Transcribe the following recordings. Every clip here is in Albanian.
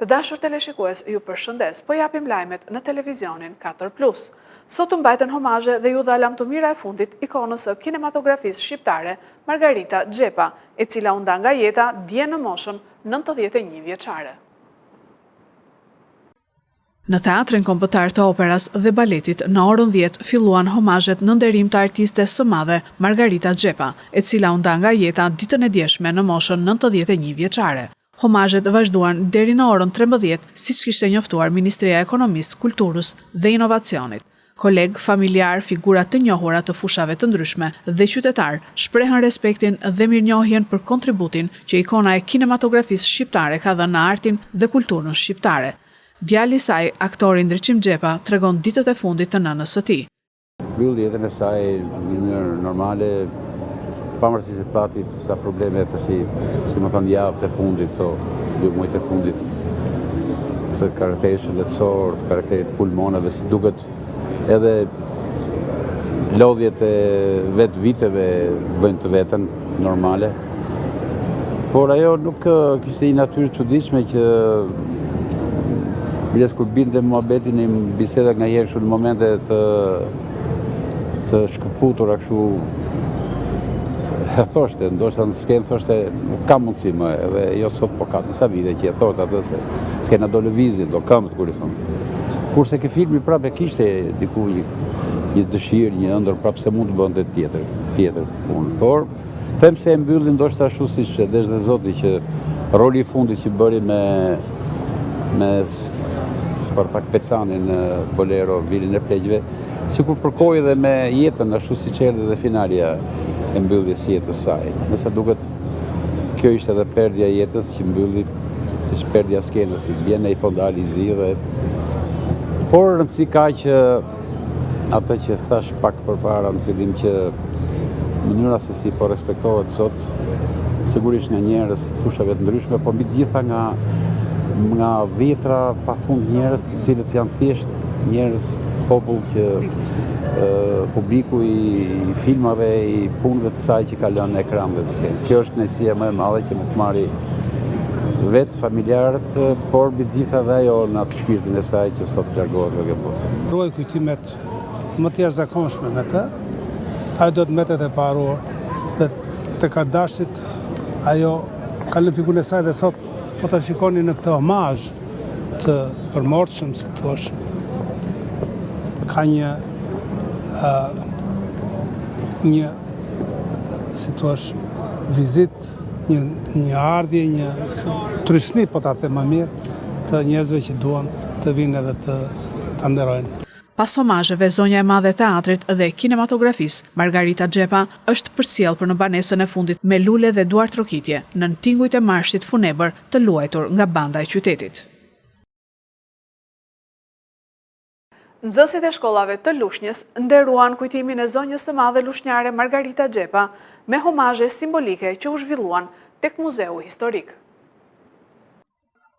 Të dashur teleshikues, ju përshëndes, po japim lajmet në televizionin 4+. Sot u mbajtën homazhe dhe ju dha lamtumira e fundit ikonës së kinematografisë shqiptare, Margarita Xhepa, e cila u nda nga jeta dje në moshën 91 vjeçare. Në Teatrin Kombëtar të Operas dhe Baletit në orën 10 filluan homazhet në nderim të artistes së madhe Margarita Xhepa, e cila u nda nga jeta ditën e djeshme në moshën 91 vjeçare. Homazhet vazhduan deri në orën 13, siç kishte njoftuar Ministria e Ekonomisë, Kulturës dhe Inovacionit. Koleg, familjar, figura të njohura të fushave të ndryshme dhe qytetar shprehën respektin dhe mirënjohjen për kontributin që ikona e kinematografisë shqiptare ka dhënë në artin dhe kulturën shqiptare. Djali i saj, aktori Ndriçim Xhepa, tregon ditët e fundit të nënës së tij. Mbyll jetën e saj në mënyrë normale, pavarësisht se pati sa probleme të si më thënë javët e fundit, to 2 muajt e fundit, të karakterit shëndetësor, të karakterit pulmoneve, si duket edhe lodhjet e vetë viteve bëjnë të vetën normale. Por ajo nuk kishte një natyrë të çuditshme që biles kur binte muhabeti në biseda nga herë në momente të shkëputura kështu. E thoshte, ndoshta në skenë thoshte, nuk ka mundësi më, edhe jo sot po ka disa vite që e thoshte atë se skena do lëvizje, do këmbët kur i thonë. Kurse ke filmi prapë kishte diku një dëshirë, një ëndër prapë se mund të bënte tjetër punë. Por them se e mbyllin ndoshta ashtu siç e desh dhe Zoti që roli i fundit që bëri me Spartak Pecani në Bolero, Vilin e Pleqjve, sikur përkoi dhe me jetën ashtu siç erdhi dhe finalja e mbylljes së jetës saj. Nëse duket kjo ishte edhe perdja e jetës që mbylli, siç perdja skenës, bjen ai fondali i zi dhe por rëndësi ka që atë që thash pak përpara në fillim që mënyra se si po respektohet sot, sigurisht nga njerëz të fushave të ndryshme, por mbi të gjitha nga vjetra pafund njerëz të cilët janë thjesht njerëz, popull që publiku i filmave, i punëve të saj që ka lënë në ekran dhe të skenë. Kjo është kënaqësia më e madhe që më të marri vetë familjarët, por mbi të gjitha dhe ajo në atë shpirtin e saj që sot largohet nga kjo botë. Ruaj kujtimet më të jashtëzakonshme me të, ajo do të mbetet e paruar dhe të Kardashit ajo ka lënë figurën e saj dhe sot po ta shikoni në këtë omazh të përmorshëm, si thua, ka një si thua vizit, një ardhje, një trysni, po ta them më mirë, të njerëzve që duan të vinë edhe të nderojnë. Pas homazheve, zonja e madhe e teatrit dhe kinematografisë, Margarita Xhepa, është përcjell për në banesën e fundit me lule dhe duartrokitje nën tingujt e marshit funebër të luajtur nga banda e qytetit. Nxënësit e shkollave të Lushnjës nderuan kujtimin e zonjës së madhe lushnjare Margarita Xhepa me homazhe simbolike që u zhvilluan tek Muzeu Historik.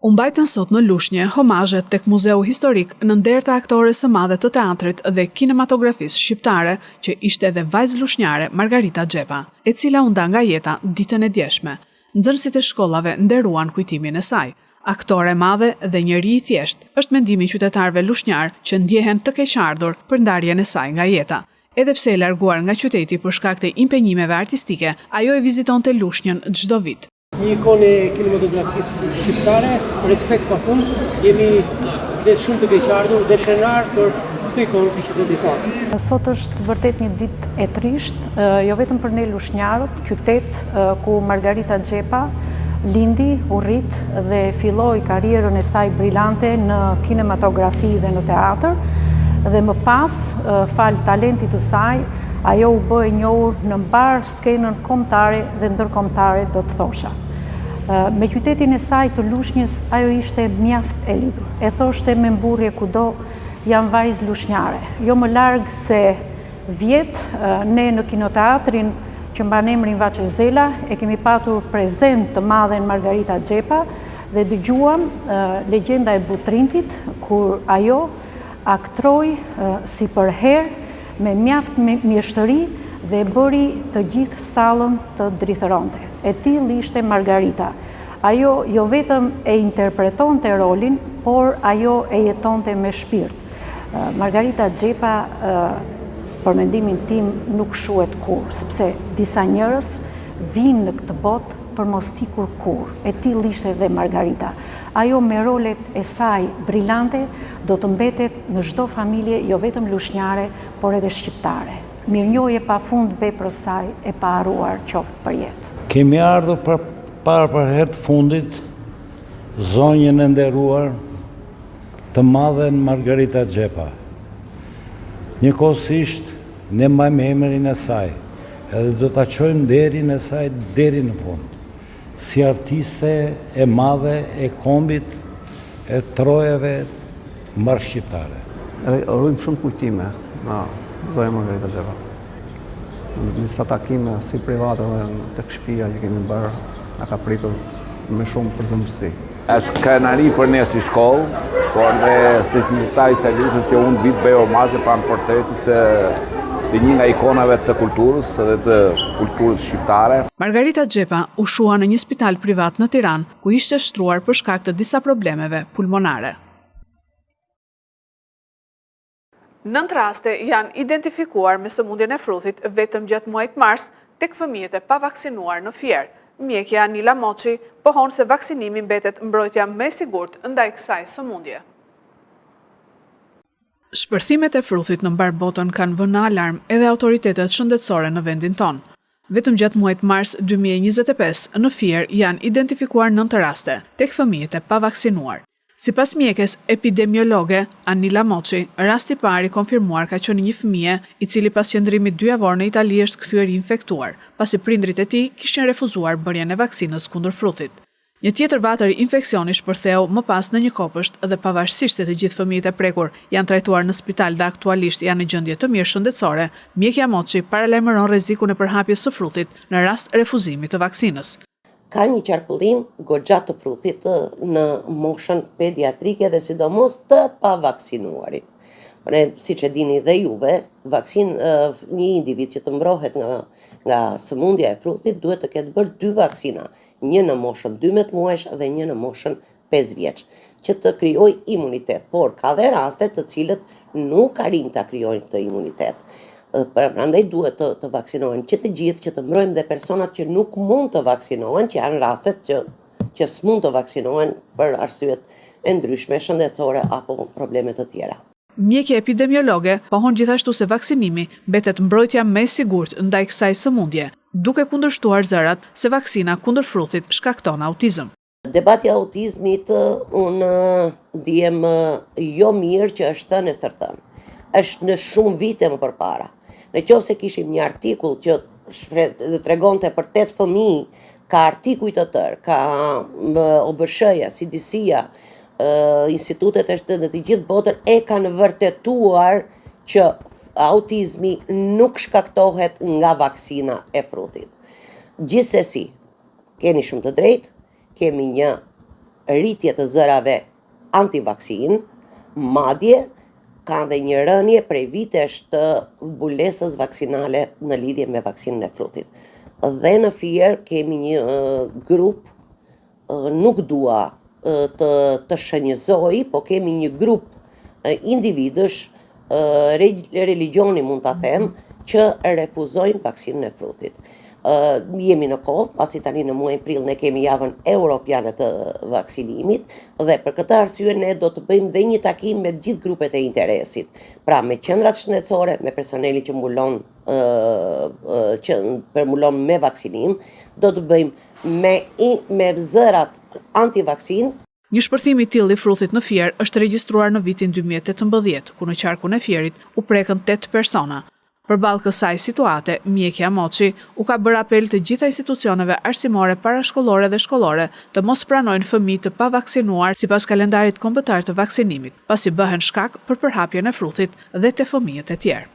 U mbajtën sot në Lushnjë homazhet tek Muzeu Historik në nder të aktores së madhe të teatrit dhe kinematografisë shqiptare, që ishte edhe vajzë lushnjare Margarita Xhepa, e cila u nda nga jeta ditën e djeshme. Nxënësit e shkollave nderuan kujtimin e saj. Aktore madhe dhe njeri i thjesht, është mendimi i qytetarëve lushnjar që ndjehen të keqardhur për ndarjen e saj nga jeta. Edhe pse e larguar nga qyteti për shkak të impenjimeve artistike, ajo e vizitonte Lushnjën çdo vit. Një ikonë e kinematografisë shqiptare, respekt pafund, jemi shumë të keqardhur dhe krenar për këtë ikonë të qytetit. Sot është vërtet një ditë e trisht, jo vetëm për ne lushnjarët, qytet ku Margarita Xhepa lindi, u rrit dhe filloi karrierën e saj brillante në kinematografi dhe në teatr, dhe më pas, fal talentit të saj, ajo u bë e njohur në mbar skenën kombëtare dhe ndërkombëtare, do të thosha. Me qytetin e saj të Lushnjës, ajo ishte mjaft e lidhur. E thoshte me mburrje kudo, jam vajzë lushnjare. Jo më larg se vjet, ne në kinoteatrin që mban emrin Vaçe Zela, e kemi patur prezent të madhen Margarita Xhepa dhe dëgjuam legjenda e Butrintit, kur ajo aktroi si për herë me mjaft mjeshtëri dhe bëri të gjithë sallën të drithëronte. E tillë ishte Margarita. Ajo jo vetëm e interpretonte rolin, por ajo e jetonte me shpirt. Margarita Xhepa, për mendimin tim, nuk shuhet kur, sepse disa njerëz vinë në këtë botë për mos ikur kur. E tillë ishte dhe Margarita. Ajo me rolet e saj brillante do të mbetet në çdo familje, jo vetëm lushnjare, por edhe shqiptare. Mirënjohje pafund veprës saj e pa harruar qoftë për jetë. Kemi ardhur për herë të fundit zonjën e nderuar të madhen Margarita Xhepa. Njëkohësisht ne mbajmë emrin e saj, edhe do ta çojmë nderin e saj deri në fund. Si artiste e madhe e kombit e trojave mbar shqiptare. Edhe rrujmë shumë kujtime nga zonja Margarita Xhepa. Disa takime si private dhe tek shtëpia që kemi bërë, na ka pritur me shumë përzemërsi. Është krenari për ne si shkollë, por dhe si një i servisës që unë vitë bëj omazhe pranë portretit të një nga ikonave të kulturës dhe të kulturës shqiptare. Margarita Xhepa u shua në një spital privat në Tiranë, ku ishte shtruar për shkak të disa problemeve pulmonare. 9 raste janë identifikuar me sëmundjen e fruthit vetëm gjatë muajit mars tek fëmijët e pavaksinuar në Fier. Mjekja Nila Moçi pohon se vaksinimi mbetet mbrojtja më e sigurt ndaj kësaj sëmundje. Shpërthimet e fruthit në mbar botën kanë vënë në alarm edhe autoritetet shëndetësore në vendin tonë. Vetëm gjatë muajit mars 2025 në Fier janë identifikuar 9 raste tek fëmijët e pavaksinuar. Sipas mjekes epidemiologe Anila Moçi, rasti i parë i konfirmuar ka qenë një fëmijë i cili pas qëndrimit 2 javor në Itali është kthyer i infektuar, pasi prindrit e tij kishin refuzuar bërjen e vaksinës kundër fruthit. Një tjetër vatër i infeksioni shpërtheu më pas në një kopësht dhe pavarësisht se të gjithë fëmijët e prekur janë trajtuar në spital dhe aktualisht janë në gjendje të mirë shëndetësore, mjekja Moçi paralajmëron rrezikun e përhapjes së fruthit në rast refuzimit të vaksinës. Ka një qarkullim goxha të fruthit në moshën pediatrike dhe sidomos të pavaksinuarit. Siç e dini dhe juve, një individ që të mbrohet nga sëmundja e fruthit duhet të ketë bërë 2 vaksina, një në moshën 12 muajsh dhe një në moshën 5 vjeç, që të krijojë imunitet, por ka dhe raste të cilët nuk arrin ta krijojnë këtë imunitet. Prandaj duhet të vaksinohen që të gjithë, që të mbrojmë dhe personat që nuk mund të vaksinohen, që janë rastet që s'mund të vaksinohen për arsyet e ndryshme shëndetësore apo probleme të tjera. Mjekja epidemiologe pohon gjithashtu se vaksinimi mbetet mbrojtja më e sigurt ndaj kësaj sëmundje, duke kundërshtuar zërat se vaksina kundër fruthit shkakton autizëm. Debati i autizmit unë ndihem jo mirë që është thënë e stërthënë. Është në shumë vite më përpara. Në qoftë se kishim një artikull që tregonte për 8 fëmijë, ka artikuj të tërë, ka OBSH-ja, CDC-ja, institutet e të gjithë botën e kanë vërtetuar që autizmi nuk shkaktohet nga vaksina e fruthit. Gjithsesi, keni shumë të drejtë, kemi një rritje të zërave antivaksin, madje ka dhe një rënje prej vitesh të mbulesës vaksinale në lidhje me vaksinën e fruthit. Dhe në Fier kemi një grup, nuk dua të shënjëzoj, po kemi një grup individësh, religioni mund ta them, që refuzojnë vaksinën e fruthit. Jemi në kohë, pasi tani në muajin prill ne kemi javën europiane të vaksinimit dhe për këtë arsye ne do të bëjmë dhe një takim me gjithë grupet e interesit. Pra me qendrat shëndetësore, me personeli që mbulon me vaksinim, do të bëjmë me zërat antivaksin. Një shpërthim i tillë i fruthit në Fier është regjistruar në vitin 2018, ku në qarkun e Fierit u prekën 8 persona. Përballë kësaj situate, mjekja Moçi u ka bërë apel të gjitha institucioneve arsimore parashkollore dhe shkollore të mos pranojnë fëmijë të pavaksinuar sipas kalendarit kombëtar të vaksinimit, pasi bëhen shkak për përhapjen e fruthit dhe te fëmijët e tjerë.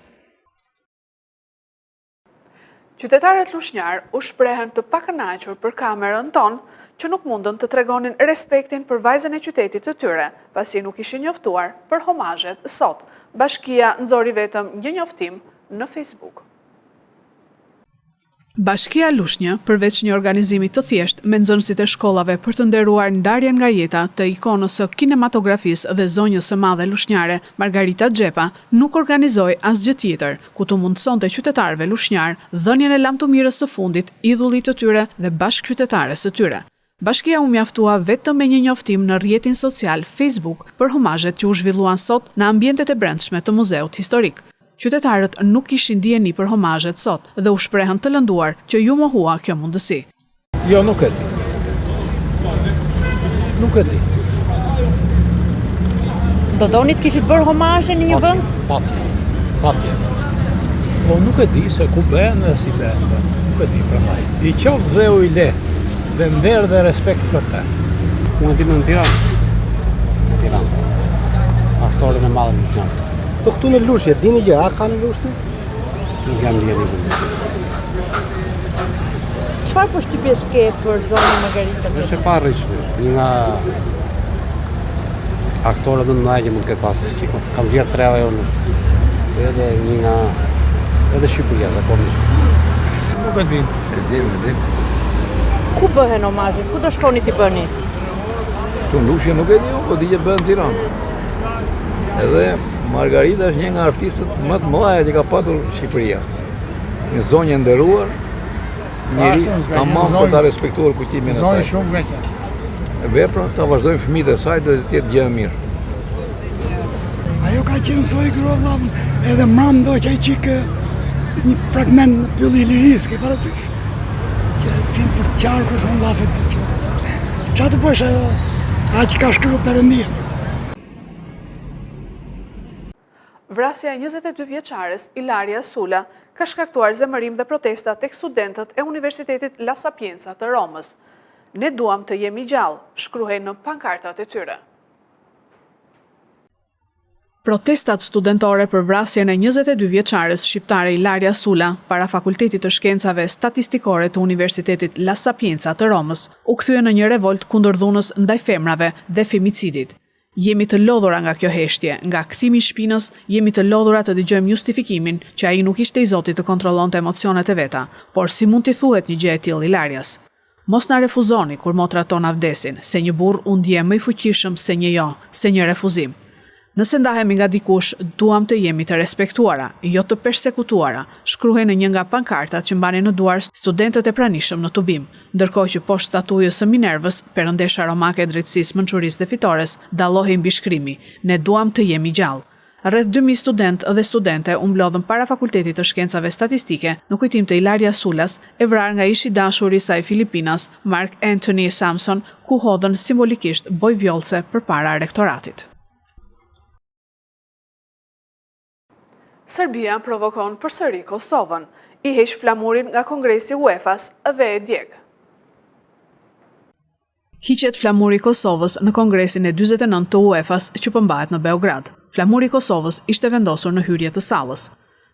Qytetarët lushnjar u shprehen të pakënaqur për kamerën tonë që nuk mundën të tregonin respektin për vajzën e qytetit të tyre, pasi nuk ishin njoftuar për homazhet sot. Bashkia nxori vetëm një njoftim në Facebook. Bashkia Lushnjë, përveç një organizimi të thjesht me nxënësit e shkollave për të nderuar ndarjen nga jeta të ikonës së kinematografisë dhe zonjës së madhe lushnjare, Margarita Xhepa, nuk organizoi asgjë tjetër, ku të mundësonte qytetarëve lushnjar dhënien e lamtumirës së fundit, idhullit të tyre dhe bashkëqytetares së tyre. Bashkia u mjaftua vetëm me një njoftim në rrjetin social Facebook për homazhet që u zhvilluan sot në ambientet e brendshme të muzeut historik. Qytetarët nuk kishin dijeni për homazhet sot dhe u shprehën të lënduar që ju mohua kjo mundësi. Jo, nuk e di. Nuk e di. Do doni të kishit bërë homazhe në një vend? Patjetër. Po nuk e di se ku bëhen dhe si bëhen. Nuk e di për maj. I qoftë dhe u i lehtë, dhe nder dhe respekt për te. Unë di më në Tiranë. Aktorin e madhe lushnjarë. Po këtu në Lushje, dini gjë, a ka në Lushnjë? Nuk jam djeni vëndë. Çfarë përshtypjesh ke për zonën Margarita Xhepa? Është e parrishme. Një nga aktorët më të mëdhenj që mund të ketë pasur shikon. Kanë zgjerë 3 euro në Shqipëri. Edhe një nga edhe Shqipëria dhe kombërisht. Nuk e di. E dim. Ku bëhen homazhet? Ku do shkoni ti bëni? Tu në Lushje nuk e di, po di që bëhen në Tiranë. Edhe Margarita është një nga artistët më të mëdha që ka patur Shqipëria. Një zonjë e nderuar, njëri tamam për ta respektuar kujtimin e saj. Zonjë shumë veçe. Vepra ta vazhdojnë fëmijët e saj dhe të jetë gjë e mirë. Ajo ka qenë soj grodha edhe mam do që ai çikë një fragment në pylli i lirisë, ke parasysh. Që fin për të qarë kur son lafet të që. Qa të bësh ajo? Aq ka shkruar Perëndia. Vrasja e 22 vjeçares Ilaria Sula ka shkaktuar zemërim dhe protesta tek studentët e Universitetit La Sapienza të Romës. Ne duam të jemi gjallë, shkruhej në pankartat e tyre. Protestat studentore për vrasjen e 22 vjeçares shqiptare Ilaria Sula para Fakultetit të Shkencave Statistikore të Universitetit La Sapienza të Romës u kthye në një revolt kundër dhunës ndaj femrave dhe femicidit. Jemi të lodhura nga kjo heshtje, nga kthimi i shpinës, jemi të lodhura të dëgjojmë justifikimin që ai nuk ishte i Zotit të kontrollonte emocionet e veta, por si mund t'i thuhet një gjë e tillë Ilarias? Mos na refuzoni kur motrat tona vdesin, se një burr u ndje më i fuqishëm se një jo, se një refuzim. Nëse ndahemi nga dikush, duam të jemi të respektuara, jo të persekutuara, shkruhej në një nga pankartat që mbanin në duar studentët e pranishëm në Tubim, ndërkohë që poshtë statujës së Minervës, perëndesha romake e drejtësisë, mençurisë dhe fitores, dallohej mbi shkrimi: ne duam të jemi gjallë. Rreth 2000 studentë dhe studente u mblodhën para Fakultetit të Shkencave Statistike në kujtim të Ilaria Sulas, e vrarë nga ishi dashur i saj Filipinas, Mark Anthony Samson, ku hodhën simbolikisht boj vjollce përpara rektoratit. Serbia provokon përsëri Kosovën, i heq flamurin nga Kongresi UEFA-s dhe e djeg. Hiqet flamuri i Kosovës në Kongresin e 49 të UEFA-s që përmbahet në Beograd. Flamuri i Kosovës ishte vendosur në hyrje të sallës.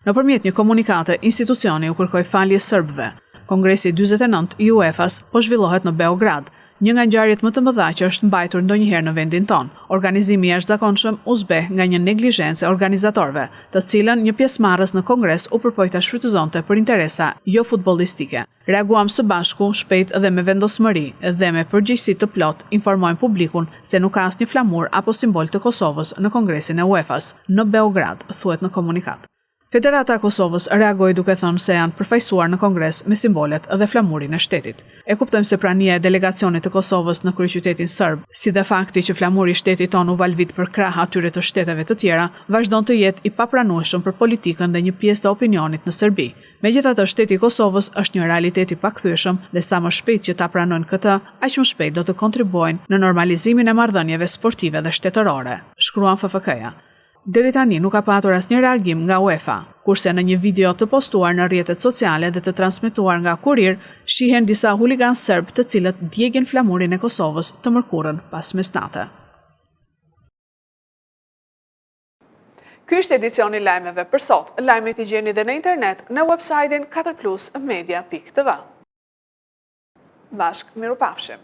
Nëpërmjet një komunikate, institucioni u kërkoi falje serbëve. Kongresi 49 i UEFA-s po zhvillohet në Beograd, një nga ngjarjet më të mëdha që është mbajtur ndonjëherë në vendin ton. Organizimi i jashtëzakonshëm u zbeh nga një neglizhencë e organizatorëve, të cilën një pjesëmarrës në kongres u përpoi ta shfrytëzonte për interesa jo futbollistike. Reaguam së bashku, shpejt dhe me vendosmëri dhe me përgjegjësi të plot, informojmë publikun se nuk ka asnjë flamur apo simbol të Kosovës në Kongresin e UEFA-s në Beograd, thuhet në komunikat. Federata e Kosovës reagoi duke thënë se janë përfaqësuar në Kongres me simbolet dhe flamurin e shtetit. E kuptojmë se prania e delegacionit të Kosovës në kryeqytetin serb, si dhe fakti që flamuri i shtetit ton u valvit për krah atyre të shteteve të tjera, vazhdon të jetë i papranueshëm për politikën dhe një pjesë të opinionit në Serbi. Megjithatë, shteti i Kosovës është një realitet i pakthyeshëm dhe sa më shpejt që ta pranojnë këtë, aq më shpejt do të kontribuojnë në normalizimin e marrëdhënieve sportive dhe shtetërore, shkruan FFK-ja. Deri tani nuk ka patur asnjë reagim nga UEFA, kurse në një video të postuar në rrjetet sociale dhe të transmetuar nga Kurir, shihen disa huligan serb të cilët djegin flamurin e Kosovës të mërkurën pas mesnate. Ky është edicioni i lajmeve për sot. Lajmet i gjeni dhe në internet në websajtin 4plusmedia.tv. Bashkë, mirupafshim.